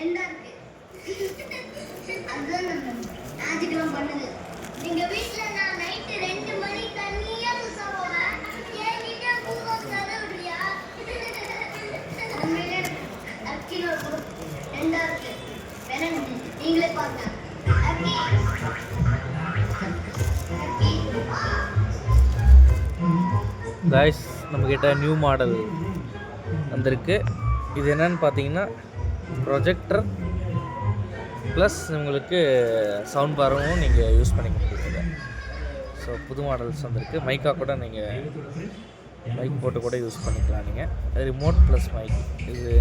ரெண்டா இருக்கு. அதுதான் நம்ம ஞாயிற்றுக்கிழமை பண்ணுது. எங்க வீட்டுல நான் நைட்டு 2 மணி தண்ணியா புதுசா போவேன். என்கிட்ட பூவா கதை விடுறியா? உண்மையிலே அக்கிலோ ரெண்டா இருக்கு. வேற நீங்களே பாருங்க. அக்கி காய்ஸ், நம்மக்கிட்ட நியூ மாடல் வந்திருக்கு. இது என்னன்னு பார்த்தீங்கன்னா ப்ரொஜெக்டர் ப்ளஸ் உங்களுக்கு சவுண்ட் பாரும் நீங்கள் யூஸ் பண்ணிக்க முடியுங்க. ஸோ புது மாடல்ஸ் வந்திருக்கு. மைக்காக கூட நீங்கள் மைக் போட்டு கூட யூஸ் பண்ணிக்கலாம். நீங்கள் ரிமோட் ப்ளஸ் மைக் இது